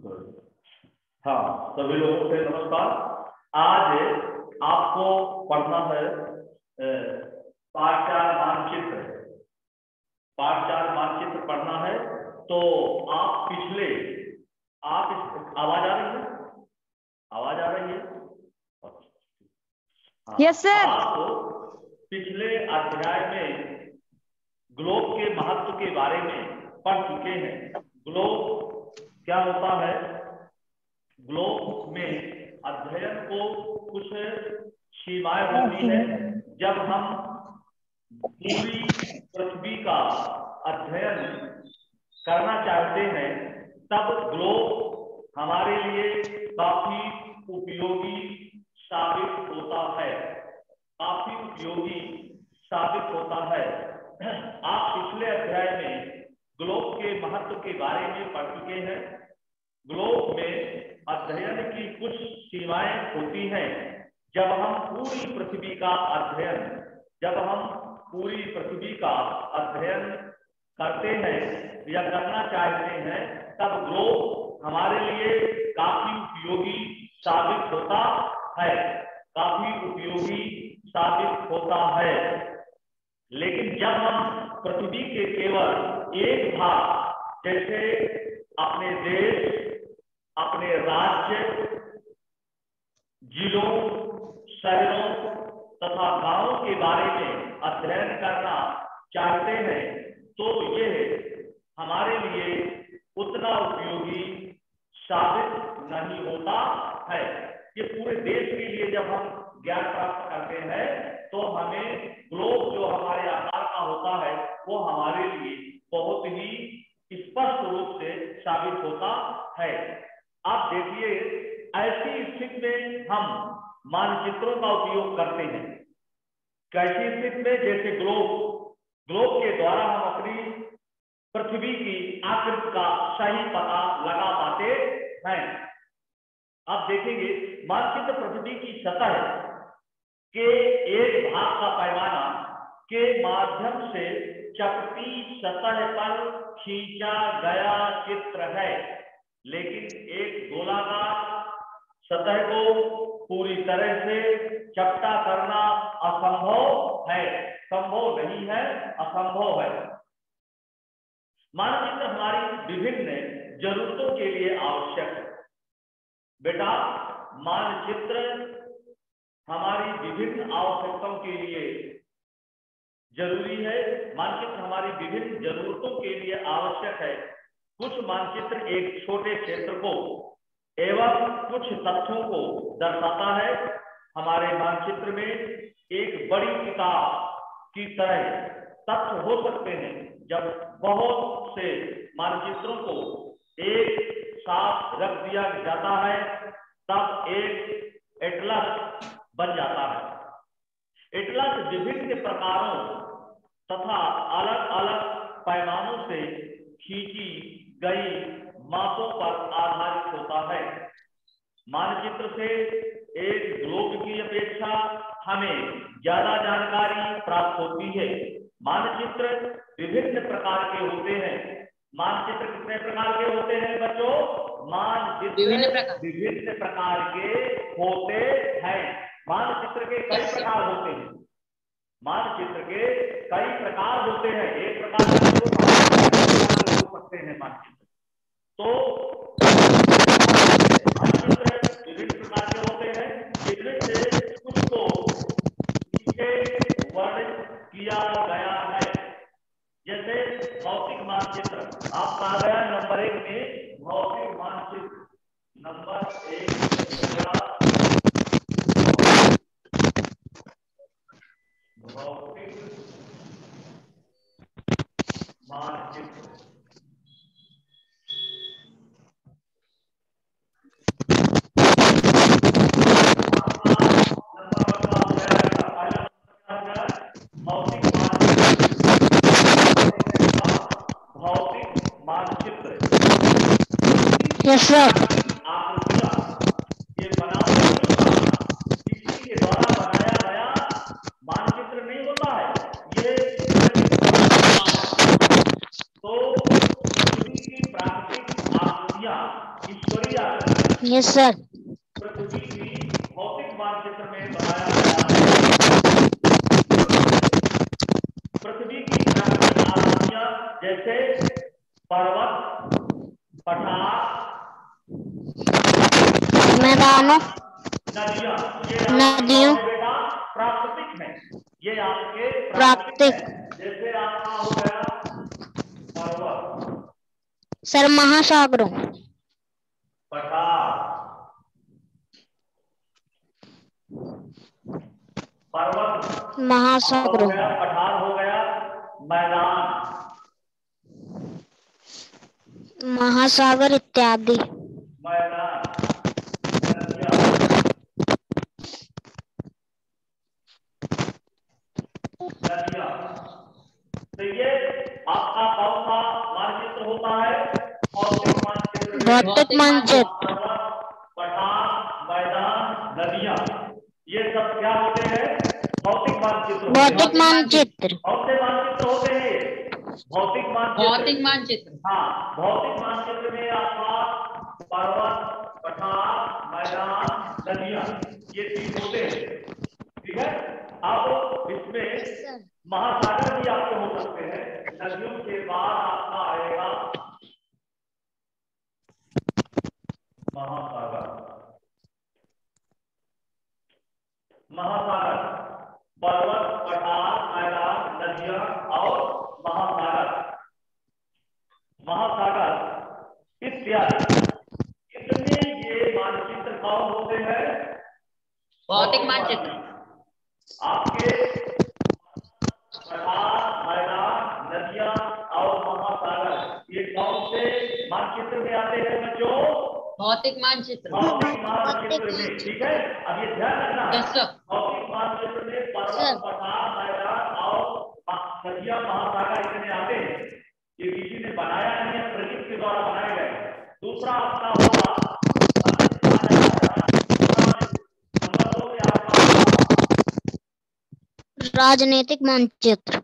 हाँ, सभी लोगों से नमस्कार। आज आपको पढ़ना है पाठ 4 मानचित्र। पाठ 4 मानचित्र पढ़ना है। तो आप आवाज आ रही है? आवाज आ रही है? Yes sir. आप पिछले अध्याय में ग्लोब के महत्व के बारे में पढ़ चुके हैं। ग्लोब क्या होता है? ग्लोब में अध्ययन को कुछ सीमाएं होती है। जब हम पूरी पृथ्वी का अध्ययन करना चाहते हैं तब ग्लोब हमारे लिए काफी उपयोगी साबित होता है। काफी उपयोगी साबित होता है। आप पिछले अध्याय में ग्लोब के महत्व के बारे में पढ़ चुके हैं। ग्लोब में अध्ययन की कुछ सीमाएं होती हैं। जब हम पूरी पृथ्वी का अध्ययन करते हैं या करना चाहते हैं तब ग्लोब हमारे लिए काफी उपयोगी साबित होता है। काफी उपयोगी साबित होता है। लेकिन जब हम पृथ्वी के केवल एक भाग, जैसे अपने देश, अपने राज्य, जिलों, शहरों तथा गांवों के बारे में अध्ययन करना चाहते हैं तो यह हमारे लिए उतना उपयोगी साबित नहीं होता है। ये पूरे देश के लिए जब हम ज्ञान प्राप्त करते हैं तो हमें ग्लोब जो हमारे आकार का होता है वो हमारे लिए बहुत ही स्पष्ट रूप से साबित होता है। आप देखिए, ऐसी स्थिति में हम मानचित्रों का उपयोग करते हैं। कैसी स्थिति में? जैसे ग्लोब के द्वारा हम अपनी पृथ्वी की आकृति का सही पता लगा पाते हैं। आप देखेंगे, मानचित्र पृथ्वी की सतह के एक भाग का पैमाना के माध्यम से चपटी सतह पर खींचा गया चित्र है। लेकिन एक गोलाकार सतह को पूरी तरह से चपटा करना असंभव है। संभव नहीं है, असंभव है। मानचित्र हमारी विभिन्न जरूरतों के लिए आवश्यक है। बेटा, मानचित्र हमारी विभिन्न आवश्यकताओं के लिए जरूरी है। मानचित्र हमारी विभिन्न जरूरतों के लिए आवश्यक है। कुछ मानचित्र एक छोटे क्षेत्र को एवं कुछ तथ्यों को दर्शाता है। हमारे मानचित्र में एक बड़ी किताब की तरह तथ्य हो सकते हैं। जब बहुत से मानचित्रों को एक साथ रख दिया जाता है तब एक एटलस बन जाता है। एटलस विभिन्न प्रकारों तथा अलग अलग पैमानों से खींची गई मापों पर आधारित होता है। मानचित्र से एक ग्लोब की अपेक्षा हमें ज्यादा जानकारी प्राप्त होती है। मानचित्र विभिन्न प्रकार के होते हैं। मानचित्र कितने प्रकार के होते हैं बच्चों? मानचित्र विभिन्न प्रकार के होते हैं। मानचित्र के कई प्रकार होते हैं। मानचित्र के कई प्रकार होते हैं। एक प्रकार से हो सकते हैं मानचित्र। तो मानचित्र विभिन्न प्रकार के होते हैं, जिनमें से कुछ को नीचे वर्णित किया गया है। जैसे भौतिक मानचित्र, आपका आ गया नंबर 1 में भौतिक मानचित्र। नंबर 1 भौतिक मानचित्र। Yes sir. ये बनावट किसी के द्वारा बनाया गया मानचित्र नहीं होता है। ये तो पृथ्वी की प्राकृतिक आकृतियां ईश्वर यस सर। पृथ्वी भी भौतिक मानचित्र में बनाया गया है। पृथ्वी की प्राकृतिक आकृतियां जैसे पर्वत, पठार, मैदानों, नदियां, ये आपके नदियों, कौन है बेटा? प्राकृतिक है। ये आपके प्राकृतिक प्राकृतिक। है। जैसे आपका हो गया पर्वत, सर महासागरों, पठार, पर्वत आपका हो महासागरों, गया, पठार हो गया, मैदान, महासागर इत्यादि। मैदान, नदियां, नदियां। तो ये आपका कौन सा मानचित्र होता है? भौतिक मानचित्र में भौतिक मानचित्र। पर्वत, पठार, मैदान, नदियां, ये सब क्या होते हैं? भौतिक मानचित्र होते हैं। भौतिक मानचित्र। कौन से मानचित्र होते हैं ये? भौतिक मानचित्र। भौतिक मानचित्र। हाँ, भौतिक मानचित्र में आपका पर्वत, पठार, मैदान, नदियां, ये चीज होते हैं। ठीक है। अब इसमें महासागर भी आपके हो सकते हैं। नदियों के बाद आपका आएगा महासागर। महासागर पर्वत, पठार, मैदान, नदियां और महासागर, महासागर इत्यादि। इतने ये मानचित्र कौन होते हैं? भौतिक मानचित्र। आपके पठार, मैदान, नदियां और महासागर, ये कौन से मानचित्र में आते हैं बच्चों? भौतिक मानचित्र। भौतिक मानचित्र में। ठीक है। अब ये ध्यान रखना, यस सर। भौतिक मानचित्र में पर्वत, पठार, मैदान और नदियां, महासागर इतने आते हैं। ये किसी ने बनाया नहीं है, प्रकृति के द्वारा बनाए गए। दूसरा आपका होगा नंबर 2 पे आपका राजनीतिक मानचित्र।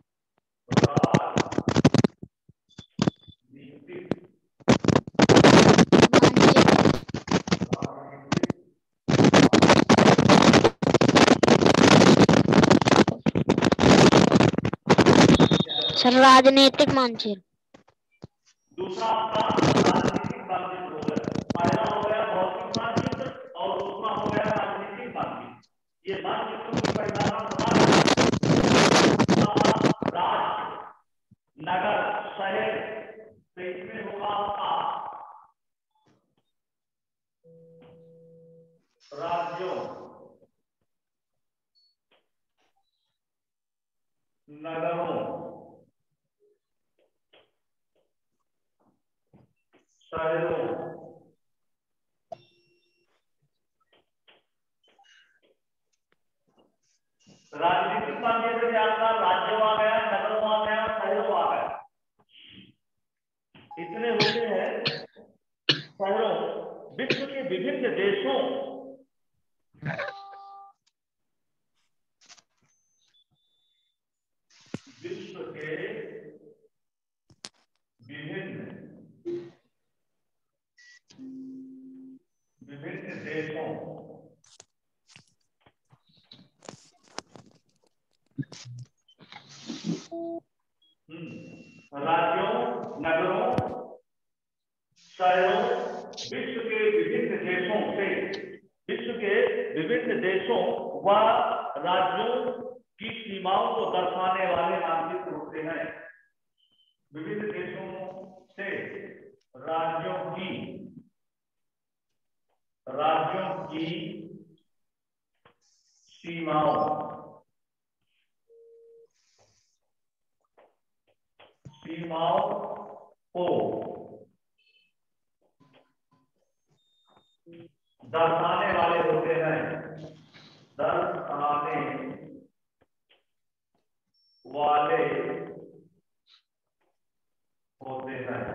सर राजनीतिक मानचित्र। दूसरा आपका राजनीतिक मानचित्र हो गया। पहला हो गया भौतिक मानचित्र और दूसरा हो गया राजनीतिक मानचित्र। ये मानचित्रों की परिभाषा बता दें। राज्य, नगर, शहर, तो इसमें होगा आपका राज्यों, नगरों, शहरों, राजनीतिक मानचित्र में आपका राज्यों आ गया, नगरों आ गया, शहरों आ गया। इतने होते हैं शहरों। विश्व के विभिन्न देशों, विश्व के विभिन्न देशों राज्यों, नगरों, शहरों, विश्व के विभिन्न देशों से, विश्व के विभिन्न देशों व राज्यों की सीमाओं को दर्शाने वाले मानचित्र होते हैं। विभिन्न देशों से राज्यों की सीमाओं को दर्शाने वाले होते हैं। दर्शाने वाले होते हैं।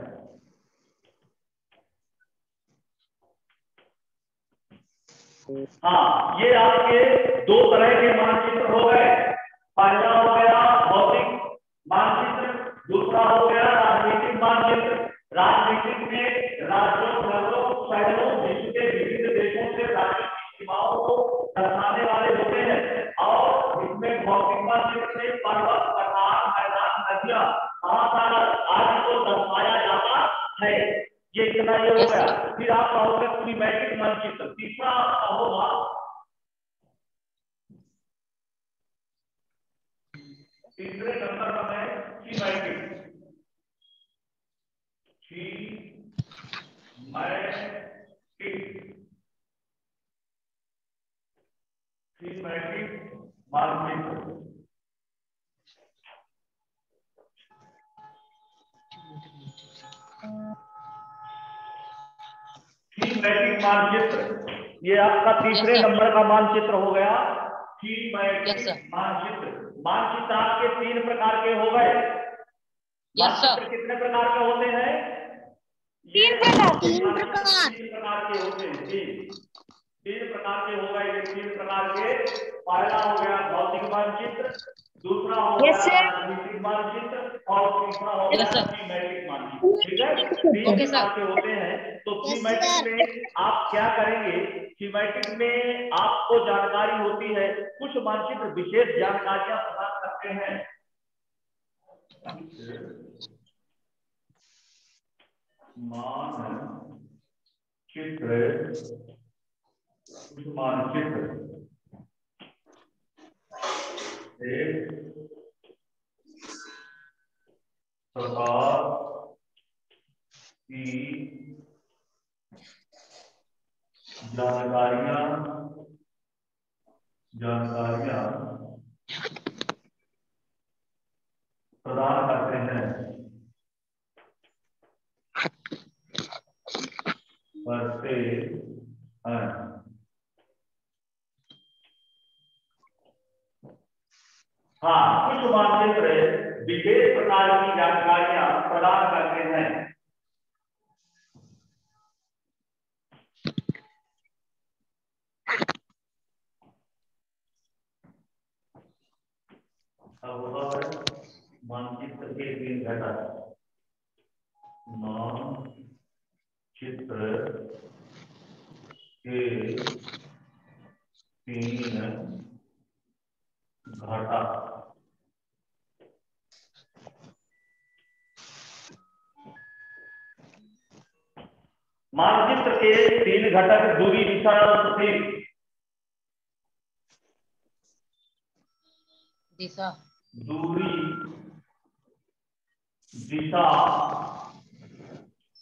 हाँ, ये आपके दो तरह के मानचित्र हो गए। पहला हो गया भौतिक मानचित्र, दूसरा हो गया राजनीतिक मानचित्र। राजनीतिक में राज्यों, नगरों, शहरों, विश्व के विभिन्न है, ये इतना ये हो Yes, गया। sir. फिर आप कहोगे थीमेटिक मानचित्र। तीसरा आपका होगा तीसरे नंबर का है थीमेटिक। थीमेटिक मानचित्र। थीमेटिक मानचित्र ये आपका तीसरे Yes, sir. नंबर का मानचित्र हो गया। Yes, thematic sir. मानचित्र। मानचित्र आपके 3 प्रकार के हो गए। Yes, sir. मानचित्र कितने प्रकार के होते हैं? ये 3 प्रकार। 3 प्रकार के होते हैं। 3 प्रकार के हो गए। ये 3 प्रकार के। पहला हो गया भौतिक मानचित्र, दूसरा हो गया राजनीतिक मानचित्र और तीसरा हो गया Yes, sir. थीमेटिक मानचित्र। ठीक है, 3 Okay, sir. प्रकार के होते हैं। तो Yes, थीमेटिक sir. में आप क्या करेंगे? थीमेटिक में आपको जानकारी होती है, कुछ मानचित्र विशेष जानकारियां प्रदान करते हैं। मानचित्र कुछ मानचित्र एक प्रकार की जानकारियां प्रदान करते हैं। हाँ, कुछ मानचित्र विशेष प्रकार की जानकारियां प्रदान करते हैं। अब होता है मानचित्र के 3 घटक। मानचित्र के 3 घटक। मानचित्र के 3 घटक दूरी, दिशा और प्रतीक। दिशा, दूरी, दिशा,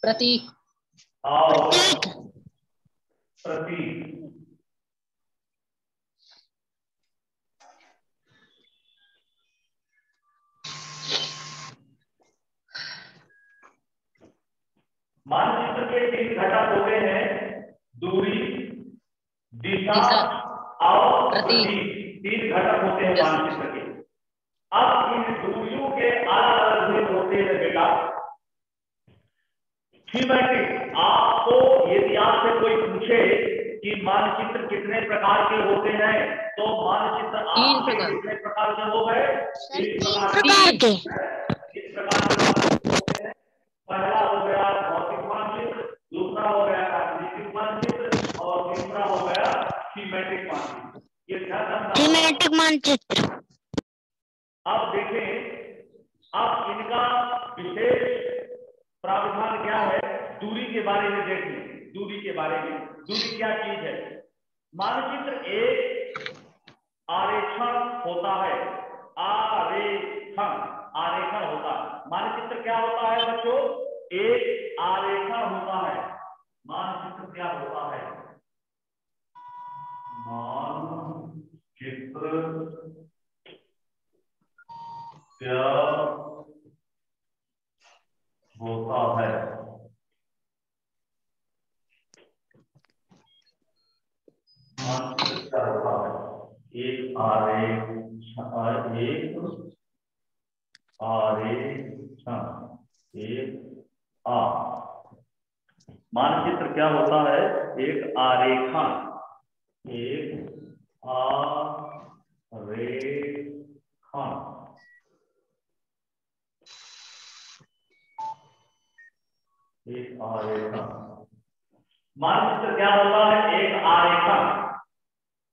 प्रतीक और प्रतीक। मानचित्र के 3 घटक होते हैं दूरी, दिशा और प्रतीक। 3 घटक होते हैं मानचित्र के। अब इन दूरियों के अलग अलग भेद होते हैं बेटा। थीमेटिक, आपको यदि आपसे कोई पूछे कि मानचित्र कितने प्रकार के होते हैं, तो मानचित्र आपके कितने प्रकार के हो गए? 3 प्रकार के। इस प्रकार के मानचित्र होते हैं। पहला हो गया भौतिक मानचित्र, दूसरा हो गया राजनीतिक मानचित्र और तीसरा हो गया थीमेटिक मानचित्र। ये थीमेटिक मानचित्र। अब देखें, अब इनका विशेष प्रावधान क्या है? दूरी के बारे में देखें। दूरी के बारे में, दूरी क्या चीज है? मानचित्र एक आरेखण होता है। आरेखण होता है। मानचित्र क्या होता है बच्चों? एक आरेखण होता है। मानचित्र क्या होता है? मानचित्र क्या होता है? मानचित्र क्या होता है? एक आरेखण। मानचित्र क्या होता है? एक आरेखण। मानचित्र क्या होता है? एक आरेखण।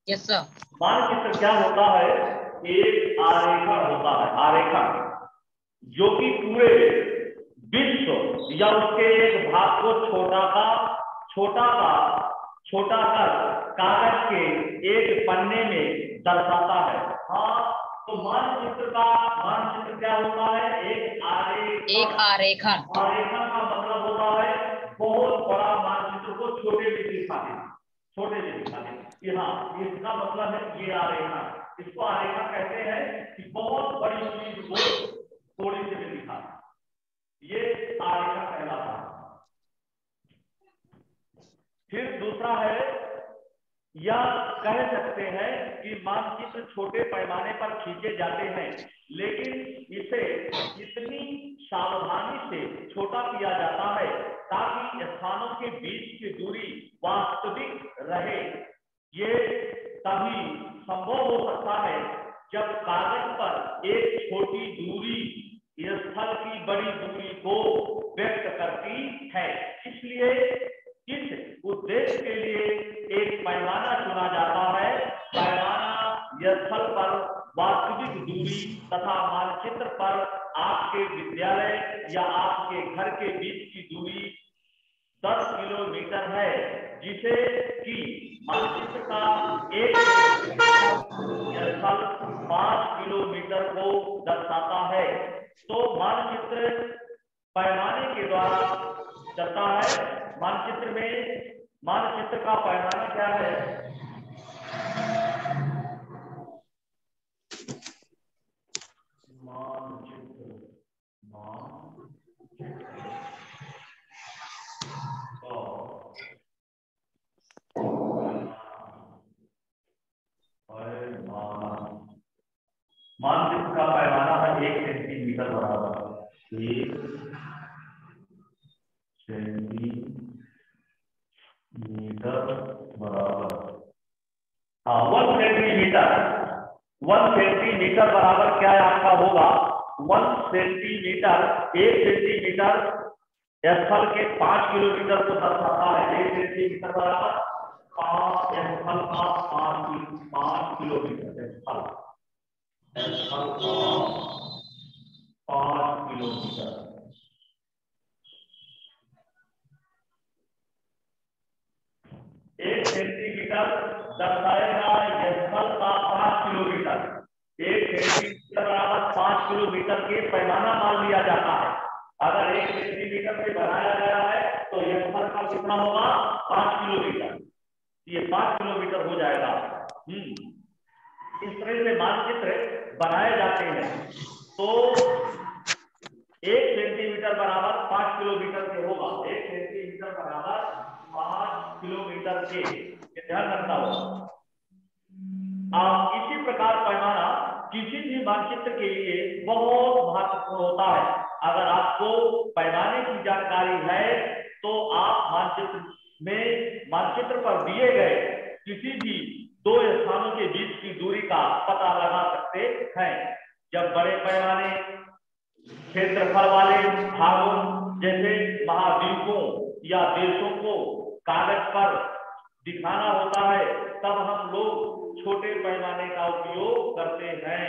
Yes sir. मानचित्र क्या होता है? एक आरेखण होता है। आरेखण जो कि पूरे विश्व या उसके एक भाग को छोटा कर कागज के एक पन्ने में दर्शाता है। हाँ, तो मानचित्र क्या होता है? एक आरेखन का मतलब होता है बहुत बड़ा मानचित्र को छोटे में दिखा देना। यहाँ इसका मतलब है ये आरेखन, इसको आरेखन कहते हैं कि बहुत बड़ी चीज को थोड़ी सी में दिखाना, ये आरेखन कहलाता है। फिर दूसरा है, या कह सकते हैं कि मानचित्र छोटे पैमाने पर खींचे जाते हैं, लेकिन इसे इतनी सावधानी से छोटा किया जाता है ताकि स्थानों के बीच की दूरी वास्तविक रहे। ये तभी संभव हो सकता है जब कागज पर एक छोटी दूरी स्थल की बड़ी दूरी को व्यक्त करती है। इसलिए इस उद्देश्य के लिए एक पैमाना चुना जाता है। पैमाना स्थल पर वास्तविक दूरी तथा मानचित्र पर आपके विद्यालय या आपके घर के बीच की दूरी 10 किलोमीटर है, जिसे कि मानचित्र का एक स्थल 5 किलोमीटर को दर्शाता है। तो मानचित्र पैमाने के द्वारा चलता है। मानचित्र का पैमाना क्या है? मानचित्र का पैमाना है 1 सेंटीमीटर बराबर 1 सेंटीमीटर बराबर 1 सेंटीमीटर बराबर क्या आपका होगा? 1 सेंटीमीटर 1 सेंटीमीटर स्थल के 5 किलोमीटर को दर्शाता है। 1 सेंटीमीटर बराबर 5 स्थल का 5 किलोमीटर स्थल 5 किलोमीटर। एक सेंटीमीटर दर्शाएगा स्थल का 5 किलोमीटर। 1 सेंटीमीटर बराबर 5 किलोमीटर के पैमाना मान लिया जाता है। अगर 1 सेंटीमीटर से बनाया गया है तो स्थल का कितना होगा? 5 किलोमीटर। ये 5 किलोमीटर हो जाएगा। इस तरह से मानचित्र बनाए जाते हैं। तो 1 सेंटीमीटर बराबर 5 किलोमीटर के होगा। 1 सेंटीमीटर बराबर 5 किलोमीटर के, ध्यान रखना होगा। इसी प्रकार पैमाना किसी भी मानचित्र के लिए बहुत महत्वपूर्ण होता है। अगर आपको पैमाने की जानकारी है तो आप मानचित्र पर दिए गए किसी भी 2 स्थानों के बीच की दूरी का पता लगा सकते हैं। जब बड़े पैमाने क्षेत्रफल वाले भागों जैसे महाद्वीपों या देशों को कागज पर दिखाना होता है, तब हम लोग छोटे पैमाने का उपयोग करते हैं।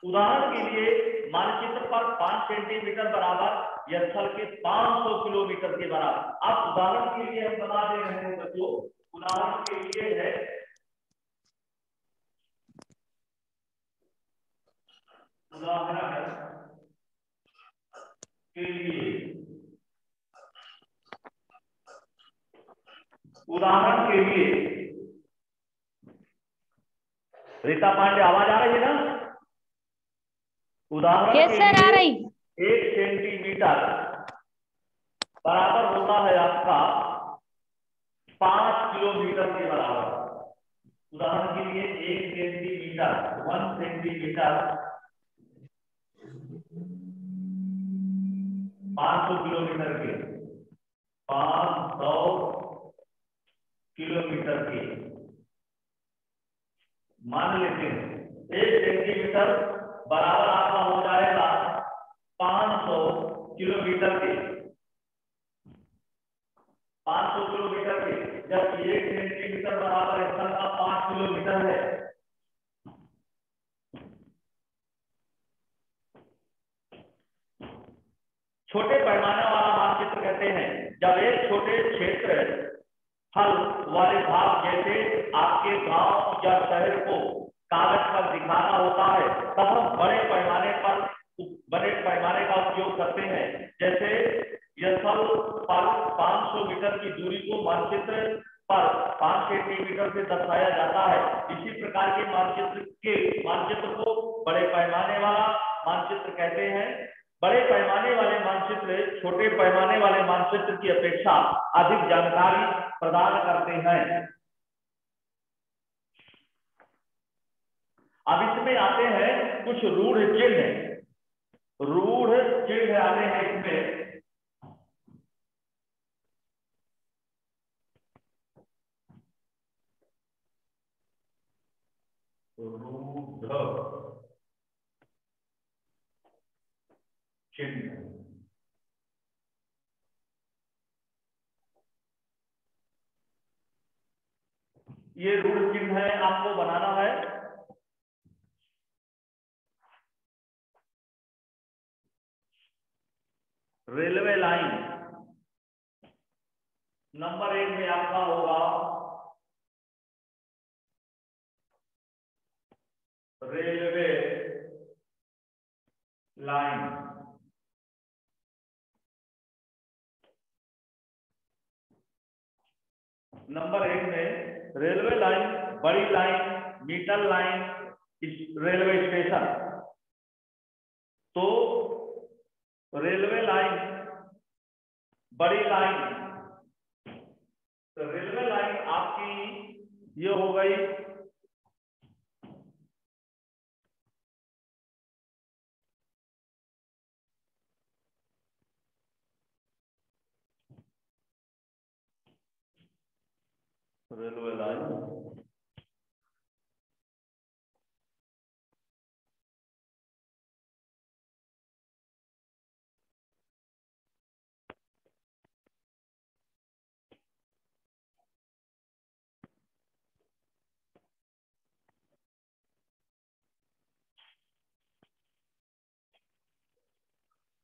उदाहरण के लिए मानचित्र पर 5 सेंटीमीटर बराबर स्थल के 500 किलोमीटर के बराबर। अब उदाहरण के लिए हम बता दे रहे हैं बच्चों, उदाहरण के लिए है उदाहरण के लिए रीता पांडे, आवाज आ रही है ना? उदाहरण के लिए 1 सेंटीमीटर बराबर होता है आपका 5 किलोमीटर के बराबर। उदाहरण के लिए 1 सेंटीमीटर 1 सेंटीमीटर 500 किलोमीटर के 500 किलोमीटर के मान लेते हैं। 1 सेंटीमीटर बराबर आपका हो जाएगा 500 किलोमीटर के 500 किलोमीटर के। जब 1 सेंटीमीटर बराबर स्थल का 5 किलोमीटर है, छोटे पैमाने वाला मानचित्र कहते हैं जब एक छोटे क्षेत्र हल वाले भाग जैसे आपके गांव या शहर को कागज पर दिखाना होता है तब हम बड़े पैमाने का उपयोग करते हैं। जैसे स्थल पर 500 मीटर की दूरी को मानचित्र पर 5 सेंटीमीटर से दर्शाया जाता है। इसी प्रकार के मानचित्र को बड़े पैमाने वाला मानचित्र कहते हैं। बड़े पैमाने वाले मानचित्र छोटे पैमाने वाले मानचित्र की अपेक्षा अधिक जानकारी प्रदान करते हैं। अब इसमें आते हैं कुछ रूढ़ चिन्ह आते हैं इसमें। रूढ़ चिन्ह ये रूढ़ चिन्ह है, आपको बनाना है। रेलवे लाइन नंबर 1 में आपका होगा रेलवे लाइन। नंबर 1 में रेलवे लाइन, बड़ी line, metre line, railway station. तो रेलवे लाइन, बड़ी लाइन, तो रेलवे लाइन आपकी ये हो गई रेलवे लाइन।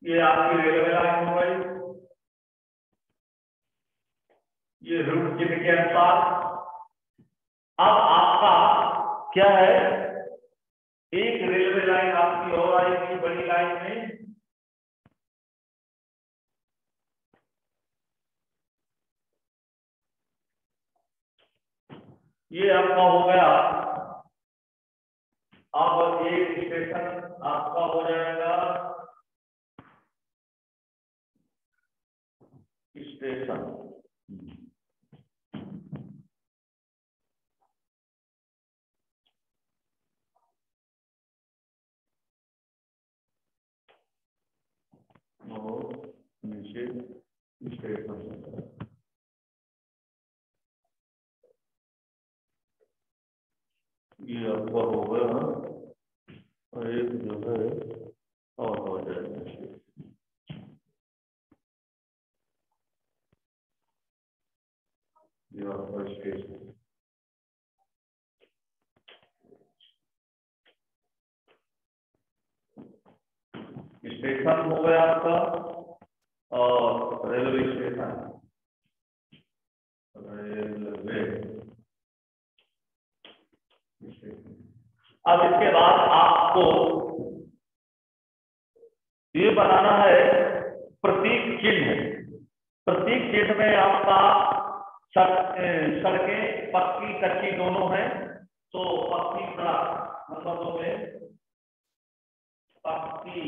ये आपकी रेलवे लाइन हो गई। ये रूट चिन्ह के अनुसार अब आपका क्या है, एक रेलवे लाइन आपकी और आएगी बड़ी लाइन में। ये आपका हो गया। अब एक स्टेशन आपका हो जाएगा स्टेशन। नीचे स्टेशन, ये आपका हो गया और एक जो है और हो जाएगा। ये आपका स्टेशन। स्टेशन हो गया आपका और रेलवे स्टेशन, रेलवे स्टेशन। अब इसके बाद आपको ये बनाना है प्रतीक चिन्ह। प्रतीक चिन्ह में आपका सड़कें पक्की कच्ची दोनों हैं, तो पक्की सड़क नंबर 2 में पक्की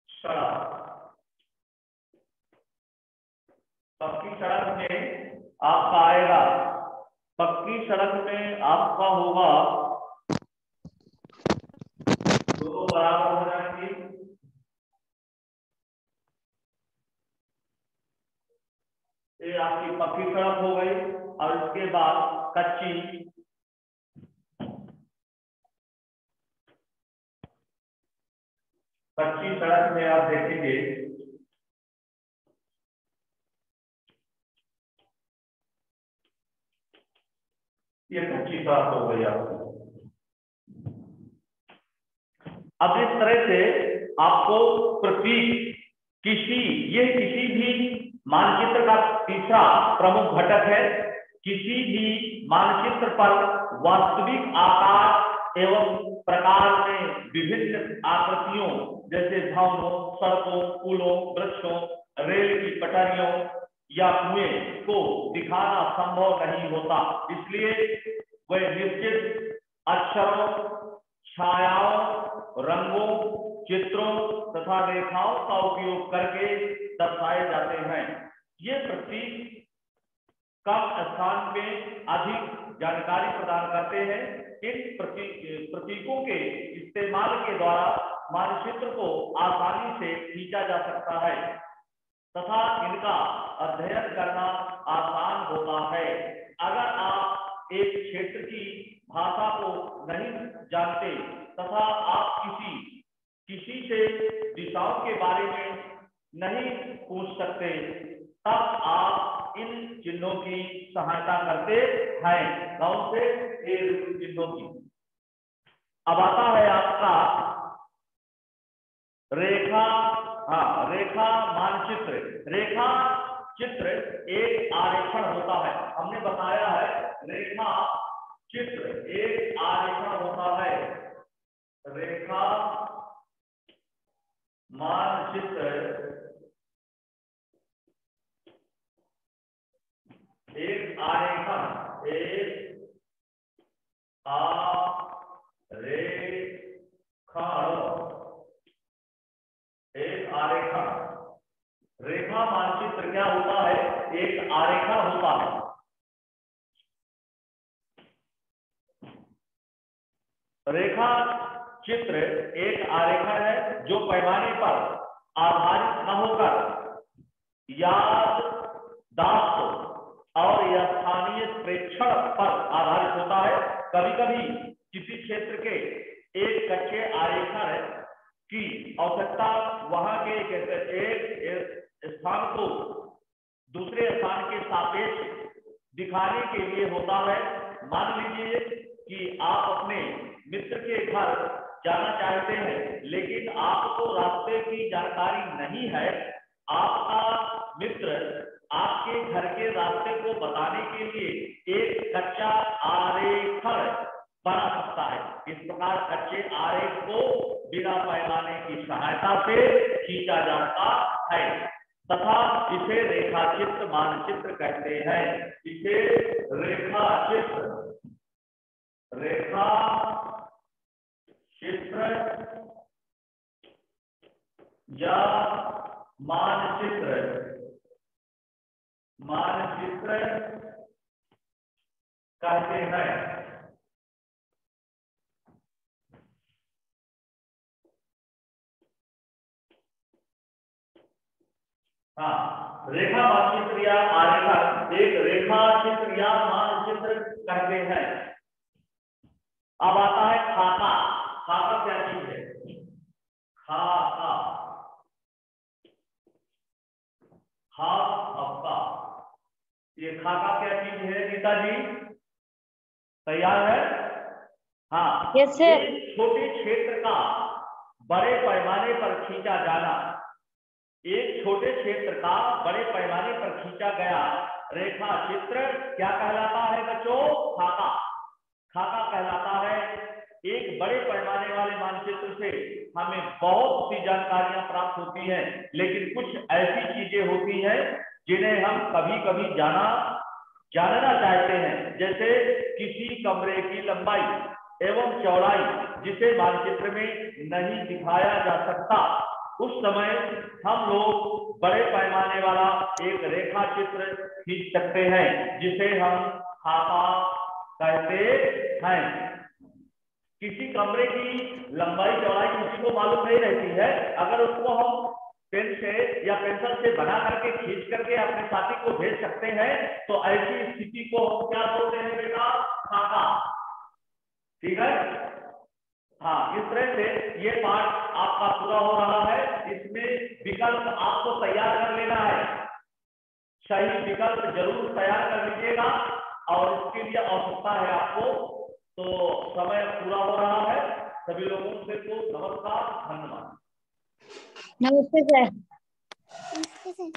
सड़क। पक्की सड़क में आपका आएगा, पक्की सड़क में आपका होगा दोनों बराबर हो जाएंगे। ये आपकी पक्की सड़क हो गई। और इसके बाद कच्ची सड़क में आप देखेंगे ये कच्ची सड़क हो गई आपकी। अब इस तरह से आपको प्रतीक ये किसी भी मानचित्र का तीसरा प्रमुख घटक है। किसी भी मानचित्र पर वास्तविक आकार एवं प्रकार में विभिन्न आकृतियों जैसे भवनों, सड़कों, पुलों, वृक्षों, रेल की पटरियों या कुएं को दिखाना संभव नहीं होता। इसलिए वह निश्चित अक्षरों, छायाओं, रंगों, चित्रों तथा रेखाओं का उपयोग करके दर्शाए जाते हैं। ये प्रतीक कम स्थान में अधिक जानकारी प्रदान करते हैं। इन प्रतीकों के इस्तेमाल के द्वारा मानचित्र को आसानी से खींचा जा सकता है तथा इनका अध्ययन करना आसान होता है। अगर आप एक क्षेत्र की भाषा को नहीं जानते तथा आप किसी से दिशाओं के बारे में नहीं पूछ सकते, तब आप इन चिन्हों की सहायता करते हैं। कौन से? चिन्हों की। अब आता है आपका रेखा मानचित्र। रेखा चित्र एक आरेखण होता है। हमने बताया है रेखा चित्र एक आरेखण होता है। रेखा मानचित्र एक आरेखण, एक आरेखण। रेखा मानचित्र क्या होता है? एक आरेखण होता है। रेखा चित्र एक आरेखण है जो पैमाने पर आधारित न होकर याददाश्त और स्थानीय प्रेक्षण पर आधारित होता है। कभी कभी किसी क्षेत्र के एक कच्चे आरेखण की आवश्यकता वहां के एक स्थान को दूसरे स्थान के सापेक्ष दिखाने के लिए होता है। मान लीजिए कि आप अपने मित्र के घर जाना चाहते हैं, लेकिन आपको रास्ते की जानकारी नहीं है। आपका मित्र आपके घर के रास्ते को बताने के लिए एक कच्चा आरेखण बना सकता है। इस प्रकार कच्चे आरेख को बिना पैमाने की सहायता से खींचा जाता है तथा इसे रेखाचित्र मानचित्र कहते हैं। इसे रेखाचित्र या मानचित्र कहते हैं। हाँ, रेखा मानचित्र या आरेखण एक रेखा चित्र या मानचित्र कहते हैं। अब आता है खाका। खाका क्या चीज है? खाका, आपका ये खाका क्या चीज है रीता जी? तैयार है? हाँ, यस सर। एक छोटे क्षेत्र का बड़े पैमाने पर खींचा जाना। एक छोटे क्षेत्र का बड़े पैमाने पर खींचा गया रेखा चित्र क्या कहलाता है बच्चों? खाका। खाका कहलाता है। एक बड़े पैमाने वाले मानचित्र से हमें बहुत सी जानकारियां प्राप्त होती हैं, लेकिन कुछ ऐसी चीजें होती हैं जिन्हें हम कभी कभी जानना चाहते हैं। जैसे किसी कमरे की लंबाई एवं चौड़ाई जिसे मानचित्र में नहीं दिखाया जा सकता, उस समय हम लोग बड़े पैमाने वाला एक रेखा चित्र खींच सकते हैं जिसे हम खाका कहते हैं। किसी कमरे की लंबाई चौड़ाई किसी को मालूम नहीं रहती है। अगर उसको हम पेन से या पेंसिल से बना करके खींच करके अपने साथी को भेज सकते हैं, तो ऐसी स्थिति को हम क्या बोलते हैं बेटा? खाका। ठीक है? हाँ, इस तरह से ये पाठ आपका पूरा हो रहा है। इसमें विकल्प आपको तैयार कर लेना है। सही विकल्प जरूर तैयार कर लीजिएगा और इसके लिए आवश्यकता है आपको। तो समय पूरा हो रहा है। सभी लोगों से तो नमस्कार, धन्यवाद। नमस्ते सर। नमस्ते सर।